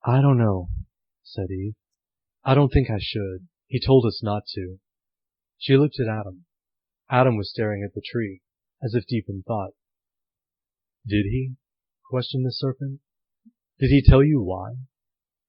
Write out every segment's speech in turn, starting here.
I don't know, said Eve. I don't think I should. He told us not to. She looked at Adam. Adam was staring at the tree, as if deep in thought. Did he? Questioned the serpent. Did he tell you why?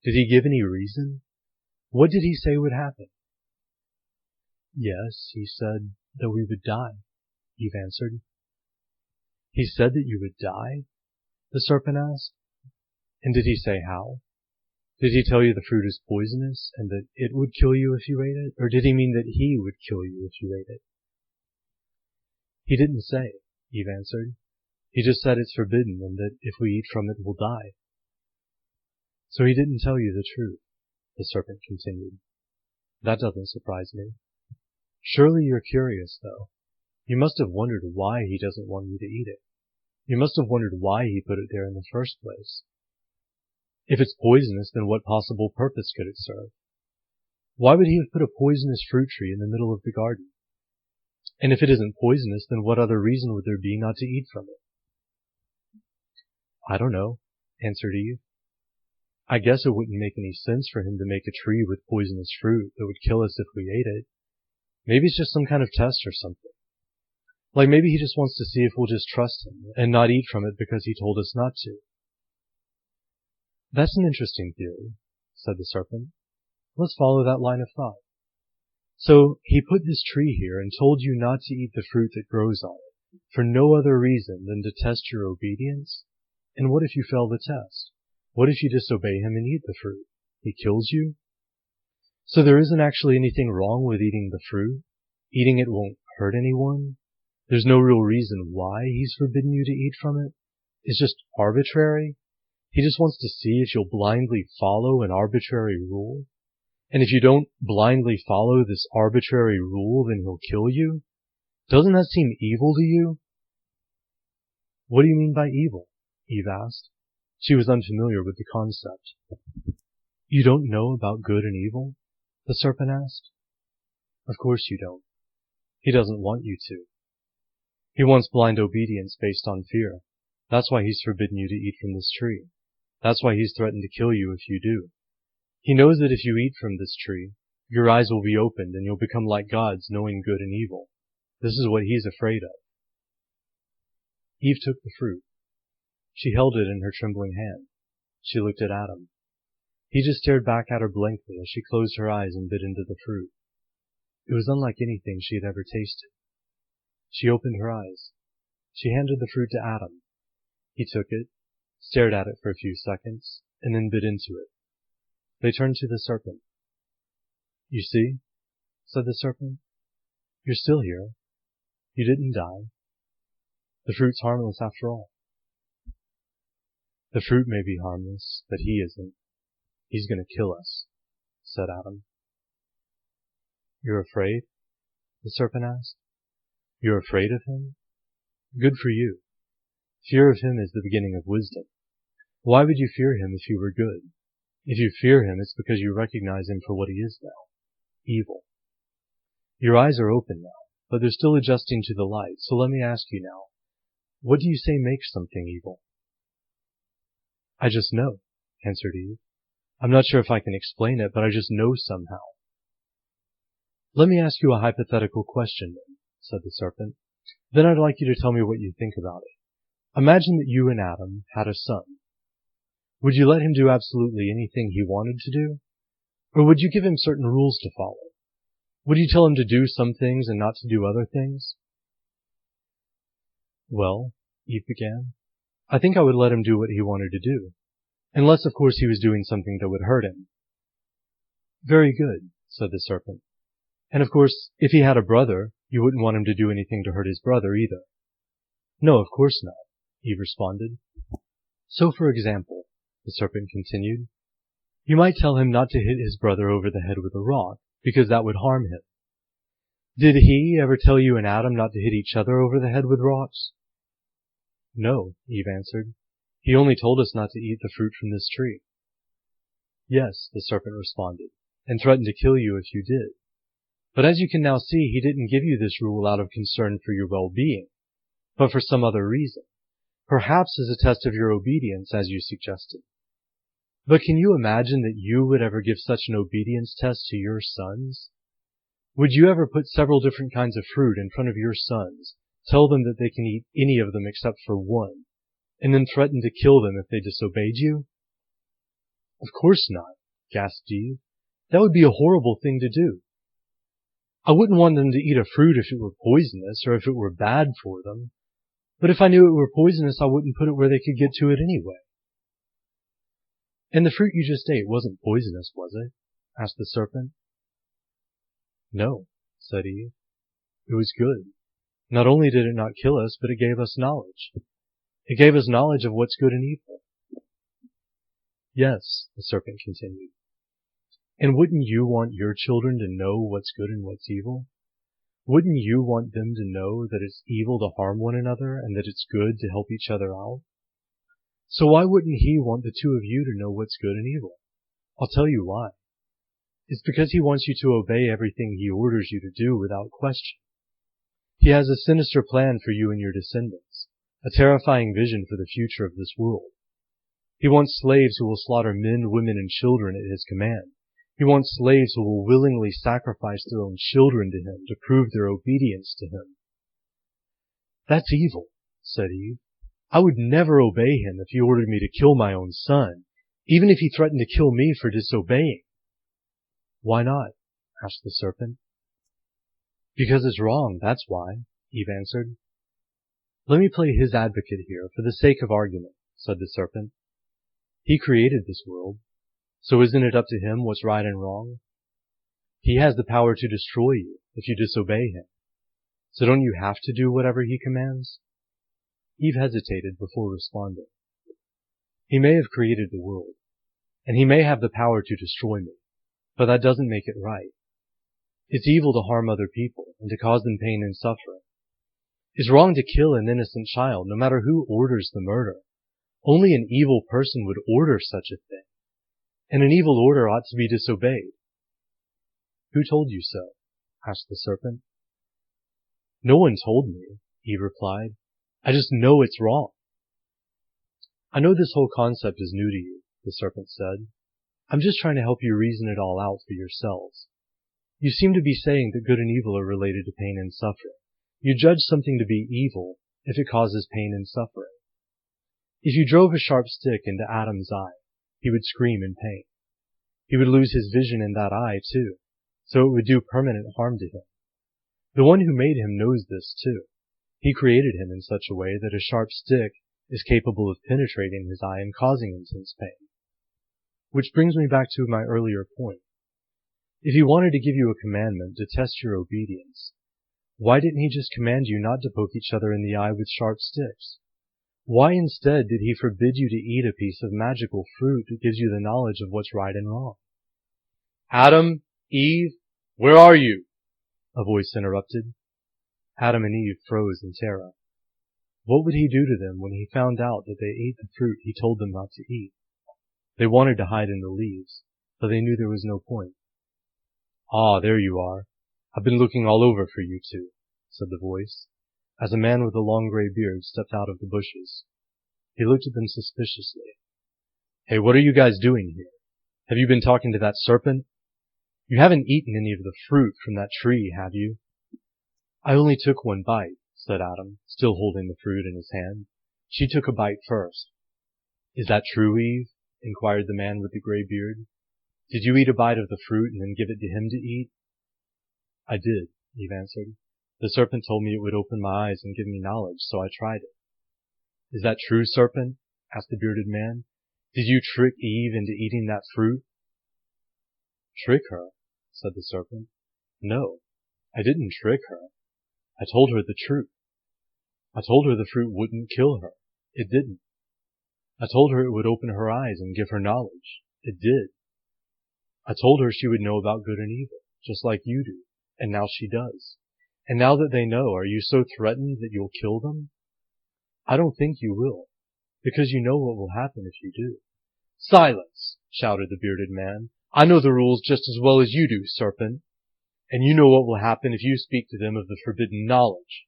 Did he give any reason? What did he say would happen? Yes, he said that we would die, Eve answered. He said that you would die? The serpent asked. And did he say how? Did he tell you the fruit is poisonous and that it would kill you if you ate it? Or did he mean that he would kill you if you ate it? He didn't say, Eve answered. He just said it's forbidden and that if we eat from it, we'll die. So he didn't tell you the truth, the serpent continued. That doesn't surprise me. Surely you're curious, though. You must have wondered why he doesn't want you to eat it. You must have wondered why he put it there in the first place. If it's poisonous, then what possible purpose could it serve? Why would he have put a poisonous fruit tree in the middle of the garden? And if it isn't poisonous, then what other reason would there be not to eat from it? I don't know, answered Eve. I guess it wouldn't make any sense for him to make a tree with poisonous fruit that would kill us if we ate it. Maybe it's just some kind of test or something. Like maybe he just wants to see if we'll just trust him and not eat from it because he told us not to. That's an interesting theory, said the serpent. Let's follow that line of thought. So he put this tree here and told you not to eat the fruit that grows on it, for no other reason than to test your obedience? And what if you fail the test? What if you disobey him and eat the fruit? He kills you? So there isn't actually anything wrong with eating the fruit? Eating it won't hurt anyone? There's no real reason why he's forbidden you to eat from it? It's just arbitrary? He just wants to see if you'll blindly follow an arbitrary rule? And if you don't blindly follow this arbitrary rule, then he'll kill you? Doesn't that seem evil to you? What do you mean by evil? Eve asked. She was unfamiliar with the concept. You don't know about good and evil? The serpent asked. Of course you don't. He doesn't want you to. He wants blind obedience based on fear. That's why he's forbidden you to eat from this tree. That's why he's threatened to kill you if you do. He knows that if you eat from this tree, your eyes will be opened and you'll become like gods, knowing good and evil. This is what he's afraid of. Eve took the fruit. She held it in her trembling hand. She looked at Adam. He just stared back at her blankly as she closed her eyes and bit into the fruit. It was unlike anything she had ever tasted. She opened her eyes. She handed the fruit to Adam. He took it, stared at it for a few seconds, and then bit into it. They turned to the serpent. You see, said the serpent, you're still here. You didn't die. The fruit's harmless after all. The fruit may be harmless, but he isn't. He's going to kill us, said Adam. You're afraid? The serpent asked. You're afraid of him? Good for you. Fear of him is the beginning of wisdom. Why would you fear him if you were good? If you fear him, it's because you recognize him for what he is now. Evil. Your eyes are open now, but they're still adjusting to the light, so let me ask you now. What do you say makes something evil? I just know, answered Eve. I'm not sure if I can explain it, but I just know somehow. Let me ask you a hypothetical question, then, said the serpent. Then I'd like you to tell me what you think about it. Imagine that you and Adam had a son. Would you let him do absolutely anything he wanted to do? Or would you give him certain rules to follow? Would you tell him to do some things and not to do other things? Well, Eve began, I think I would let him do what he wanted to do. Unless, of course, he was doing something that would hurt him. Very good, said the serpent. And of course, if he had a brother, you wouldn't want him to do anything to hurt his brother either. No, of course not, Eve responded. So, for example, the serpent continued, you might tell him not to hit his brother over the head with a rock, because that would harm him. Did he ever tell you and Adam not to hit each other over the head with rocks? No, Eve answered. He only told us not to eat the fruit from this tree. Yes, the serpent responded, and threatened to kill you if you did. But as you can now see, he didn't give you this rule out of concern for your well-being, but for some other reason, perhaps as a test of your obedience, as you suggested. But can you imagine that you would ever give such an obedience test to your sons? Would you ever put several different kinds of fruit in front of your sons, tell them that they can eat any of them except for one, and then threaten to kill them if they disobeyed you? Of course not, gasped Eve. That would be a horrible thing to do. I wouldn't want them to eat a fruit if it were poisonous or if it were bad for them. But if I knew it were poisonous, I wouldn't put it where they could get to it anyway. And the fruit you just ate wasn't poisonous, was it? Asked the serpent. No, said Eve. It was good. Not only did it not kill us, but it gave us knowledge. It gave us knowledge of what's good and evil. Yes, the serpent continued. And wouldn't you want your children to know what's good and what's evil? Wouldn't you want them to know that it's evil to harm one another and that it's good to help each other out? So why wouldn't he want the two of you to know what's good and evil? I'll tell you why. It's because he wants you to obey everything he orders you to do without question. He has a sinister plan for you and your descendants, a terrifying vision for the future of this world. He wants slaves who will slaughter men, women, and children at his command. He wants slaves who will willingly sacrifice their own children to him to prove their obedience to him. That's evil, said Eve. I would never obey him if he ordered me to kill my own son, even if he threatened to kill me for disobeying. Why not? Asked the serpent. Because it's wrong, that's why, Eve answered. Let me play his advocate here, for the sake of argument, said the serpent. He created this world, so isn't it up to him what's right and wrong? He has the power to destroy you if you disobey him, so don't you have to do whatever he commands? Eve hesitated before responding. He may have created the world, and he may have the power to destroy me, but that doesn't make it right. It's evil to harm other people and to cause them pain and suffering. It's wrong to kill an innocent child, no matter who orders the murder. Only an evil person would order such a thing, and an evil order ought to be disobeyed. Who told you so? Asked the serpent. No one told me, Eve replied. I just know it's wrong. I know this whole concept is new to you, the serpent said. I'm just trying to help you reason it all out for yourselves. You seem to be saying that good and evil are related to pain and suffering. You judge something to be evil if it causes pain and suffering. If you drove a sharp stick into Adam's eye, he would scream in pain. He would lose his vision in that eye, too, so it would do permanent harm to him. The one who made him knows this, too. He created him in such a way that a sharp stick is capable of penetrating his eye and causing intense pain. Which brings me back to my earlier point. If he wanted to give you a commandment to test your obedience, why didn't he just command you not to poke each other in the eye with sharp sticks? Why instead did he forbid you to eat a piece of magical fruit that gives you the knowledge of what's right and wrong? Adam, Eve, where are you? A voice interrupted. Adam and Eve froze in terror. What would he do to them when he found out that they ate the fruit he told them not to eat? They wanted to hide in the leaves, but they knew there was no point. Ah, there you are. I've been looking all over for you two, said the voice, as a man with a long gray beard stepped out of the bushes. He looked at them suspiciously. Hey, what are you guys doing here? Have you been talking to that serpent? You haven't eaten any of the fruit from that tree, have you? I only took one bite, said Adam, still holding the fruit in his hand. She took a bite first. Is that true, Eve? Inquired the man with the gray beard. Did you eat a bite of the fruit and then give it to him to eat? I did, Eve answered. The serpent told me it would open my eyes and give me knowledge, so I tried it. Is that true, serpent? Asked the bearded man. Did you trick Eve into eating that fruit? Trick her? Said the serpent. No, I didn't trick her. I told her the truth. I told her the fruit wouldn't kill her. It didn't. I told her it would open her eyes and give her knowledge. It did. I told her she would know about good and evil, just like you do, and now she does. And now that they know, are you so threatened that you'll kill them? I don't think you will, because you know what will happen if you do. Silence! Shouted the bearded man. I know the rules just as well as you do, serpent. And you know what will happen if you speak to them of the forbidden knowledge.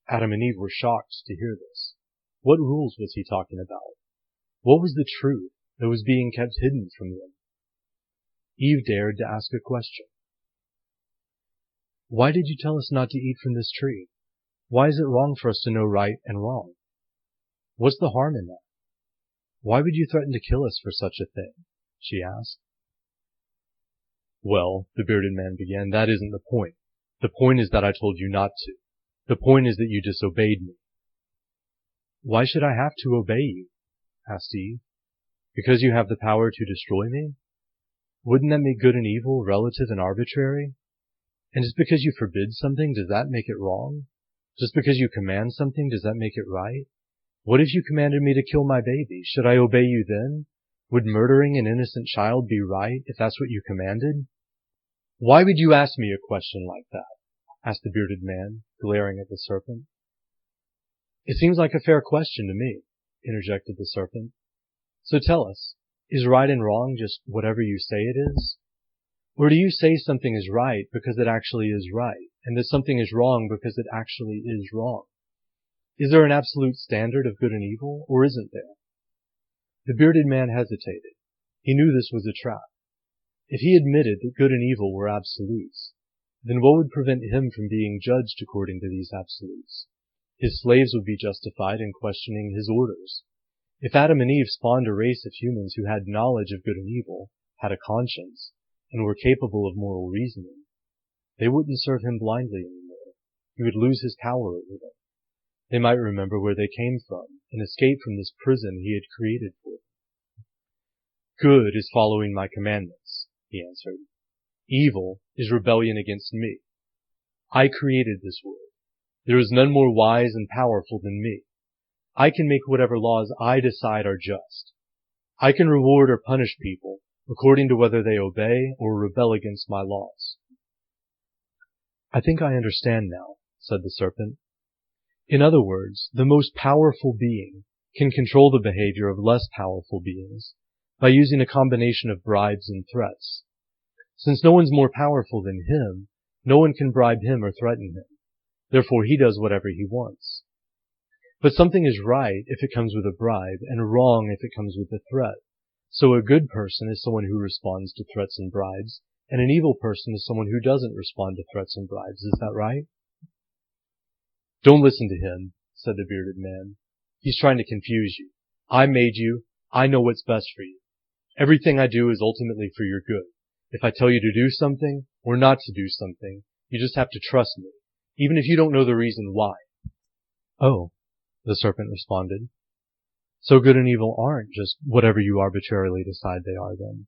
Adam and Eve were shocked to hear this. What rules was he talking about? What was the truth, that was being kept hidden from them. Eve dared to ask a question. Why did you tell us not to eat from this tree? Why is it wrong for us to know right and wrong? What's the harm in that? Why would you threaten to kill us for such a thing? She asked. Well, the bearded man began, that isn't the point. The point is that I told you not to. The point is that you disobeyed me. Why should I have to obey you? Asked Eve. Because you have the power to destroy me? Wouldn't that make good and evil relative and arbitrary? And just because you forbid something, does that make it wrong? Just because you command something, does that make it right? What if you commanded me to kill my baby? Should I obey you then? Would murdering an innocent child be right if that's what you commanded? Why would you ask me a question like that? Asked the bearded man, glaring at the serpent. It seems like a fair question to me, interjected the serpent. So tell us, is right and wrong just whatever you say it is? Or do you say something is right because it actually is right, and that something is wrong because it actually is wrong? Is there an absolute standard of good and evil, or isn't there? The bearded man hesitated. He knew this was a trap. If he admitted that good and evil were absolutes, then what would prevent him from being judged according to these absolutes? His slaves would be justified in questioning his orders. If Adam and Eve spawned a race of humans who had knowledge of good and evil, had a conscience, and were capable of moral reasoning, they wouldn't serve him blindly anymore. He would lose his power over them. They might remember where they came from and escape from this prison he had created for them. Good is following my commandments, he answered. Evil is rebellion against me. I created this world. There is none more wise and powerful than me. I can make whatever laws I decide are just. I can reward or punish people according to whether they obey or rebel against my laws. I think I understand now, said the serpent. In other words, the most powerful being can control the behavior of less powerful beings by using a combination of bribes and threats. Since no one's more powerful than him, no one can bribe him or threaten him. Therefore, he does whatever he wants. But something is right if it comes with a bribe, and wrong if it comes with a threat. So a good person is someone who responds to threats and bribes, and an evil person is someone who doesn't respond to threats and bribes. Is that right? Don't listen to him, said the bearded man. He's trying to confuse you. I made you. I know what's best for you. Everything I do is ultimately for your good. If I tell you to do something, or not to do something, you just have to trust me, even if you don't know the reason why. Oh, the serpent responded. So good and evil aren't just whatever you arbitrarily decide they are then.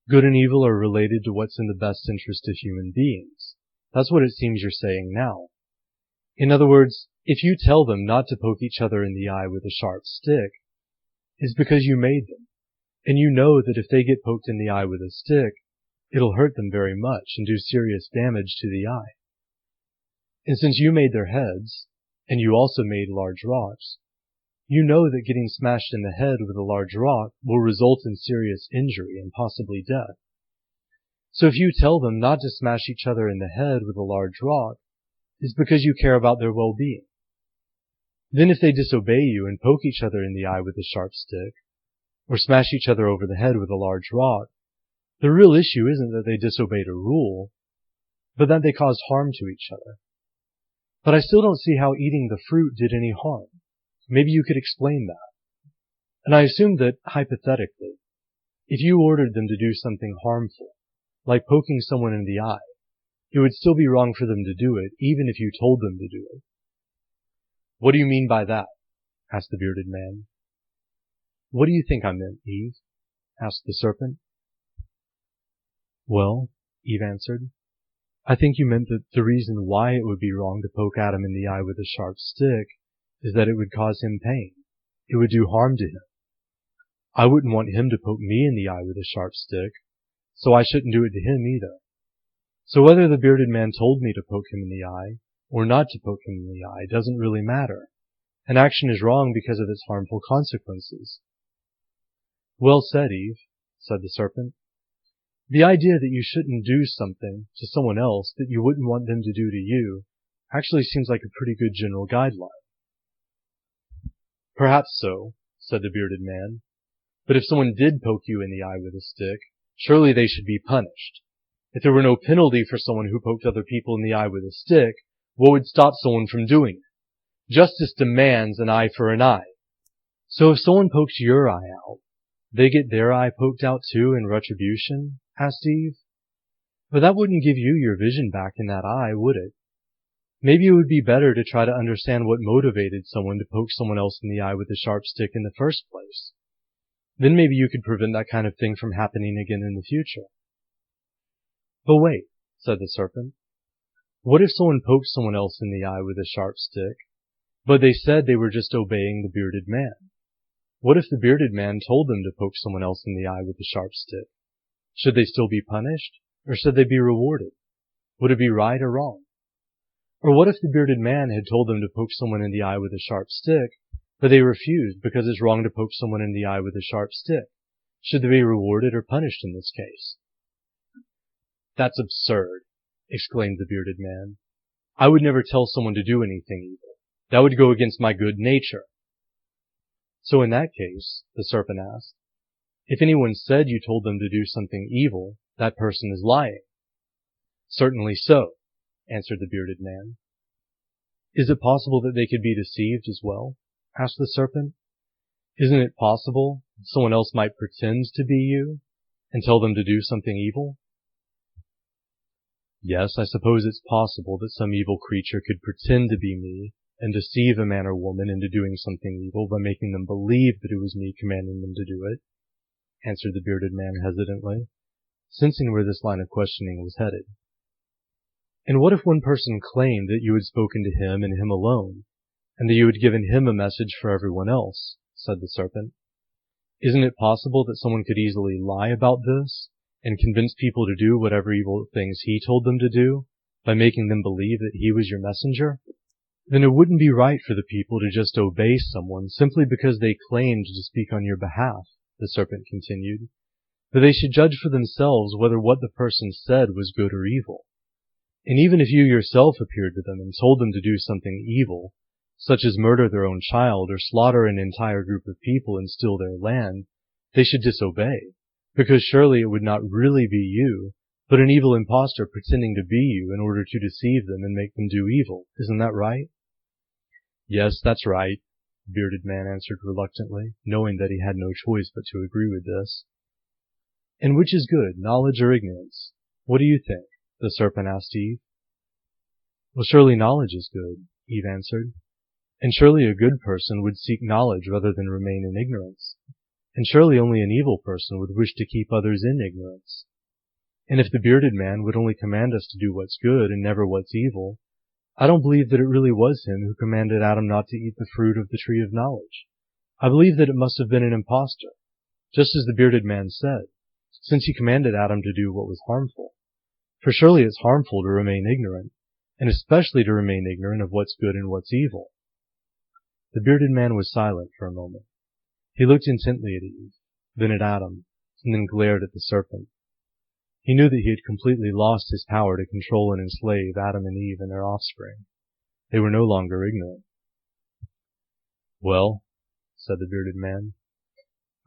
Good and evil are related to what's in the best interest of human beings. That's what it seems you're saying now. In other words, if you tell them not to poke each other in the eye with a sharp stick, it's because you made them, and you know that if they get poked in the eye with a stick, it'll hurt them very much and do serious damage to the eye. And since you made their heads, and you also made large rocks, you know that getting smashed in the head with a large rock will result in serious injury and possibly death. So if you tell them not to smash each other in the head with a large rock, it's because you care about their well-being. Then if they disobey you and poke each other in the eye with a sharp stick, or smash each other over the head with a large rock, the real issue isn't that they disobeyed a rule, but that they caused harm to each other. But I still don't see how eating the fruit did any harm. Maybe you could explain that. And I assume that, hypothetically, if you ordered them to do something harmful, like poking someone in the eye, it would still be wrong for them to do it, even if you told them to do it. What do you mean by that? Asked the bearded man. What do you think I meant, Eve? Asked the serpent. Well, Eve answered, I think you meant that the reason why it would be wrong to poke Adam in the eye with a sharp stick is that it would cause him pain. It would do harm to him. I wouldn't want him to poke me in the eye with a sharp stick, so I shouldn't do it to him either. So whether the bearded man told me to poke him in the eye, or not to poke him in the eye, doesn't really matter. An action is wrong because of its harmful consequences. Well said, Eve, said the serpent. The idea that you shouldn't do something to someone else that you wouldn't want them to do to you actually seems like a pretty good general guideline. Perhaps so, said the bearded man. But if someone did poke you in the eye with a stick, surely they should be punished. If there were no penalty for someone who poked other people in the eye with a stick, what would stop someone from doing it? Justice demands an eye for an eye. So if someone pokes your eye out, they get their eye poked out too in retribution? Asked Eve. But that wouldn't give you your vision back in that eye, would it? Maybe it would be better to try to understand what motivated someone to poke someone else in the eye with a sharp stick in the first place. Then maybe you could prevent that kind of thing from happening again in the future. But wait, said the serpent. What if someone poked someone else in the eye with a sharp stick, but they said they were just obeying the bearded man? What if the bearded man told them to poke someone else in the eye with a sharp stick? Should they still be punished, or should they be rewarded? Would it be right or wrong? Or what if the bearded man had told them to poke someone in the eye with a sharp stick, but they refused because it's wrong to poke someone in the eye with a sharp stick? Should they be rewarded or punished in this case? That's absurd, exclaimed the bearded man. I would never tell someone to do anything evil. That would go against my good nature. So in that case, the serpent asked, if anyone said you told them to do something evil, that person is lying. Certainly so, answered the bearded man. Is it possible that they could be deceived as well? Asked the serpent. Isn't it possible someone else might pretend to be you and tell them to do something evil? Yes, I suppose it's possible that some evil creature could pretend to be me and deceive a man or woman into doing something evil by making them believe that it was me commanding them to do it, answered the bearded man hesitantly, sensing where this line of questioning was headed. And what if one person claimed that you had spoken to him and him alone, and that you had given him a message for everyone else? Said the serpent. Isn't it possible that someone could easily lie about this and convince people to do whatever evil things he told them to do by making them believe that he was your messenger? Then it wouldn't be right for the people to just obey someone simply because they claimed to speak on your behalf, the serpent continued, but they should judge for themselves whether what the person said was good or evil. And even if you yourself appeared to them and told them to do something evil, such as murder their own child or slaughter an entire group of people and steal their land, they should disobey, because surely it would not really be you, but an evil impostor pretending to be you in order to deceive them and make them do evil. Isn't that right? Yes, that's right, the bearded man answered reluctantly, knowing that he had no choice but to agree with this. And which is good, knowledge or ignorance? What do you think? The serpent asked Eve. Well, surely knowledge is good, Eve answered. And surely a good person would seek knowledge rather than remain in ignorance. And surely only an evil person would wish to keep others in ignorance. And if the bearded man would only command us to do what's good and never what's evil, I don't believe that it really was him who commanded Adam not to eat the fruit of the tree of knowledge. I believe that it must have been an impostor, just as the bearded man said, since he commanded Adam to do what was harmful. For surely it's harmful to remain ignorant, and especially to remain ignorant of what's good and what's evil. The bearded man was silent for a moment. He looked intently at Eve, then at Adam, and then glared at the serpent. He knew that he had completely lost his power to control and enslave Adam and Eve and their offspring. They were no longer ignorant. Well, said the bearded man,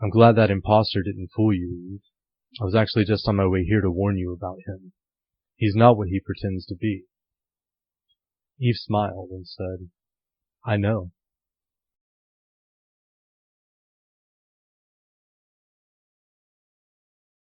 I'm glad that impostor didn't fool you, Eve. I was actually just on my way here to warn you about him. He's not what he pretends to be. Eve smiled and said, I know.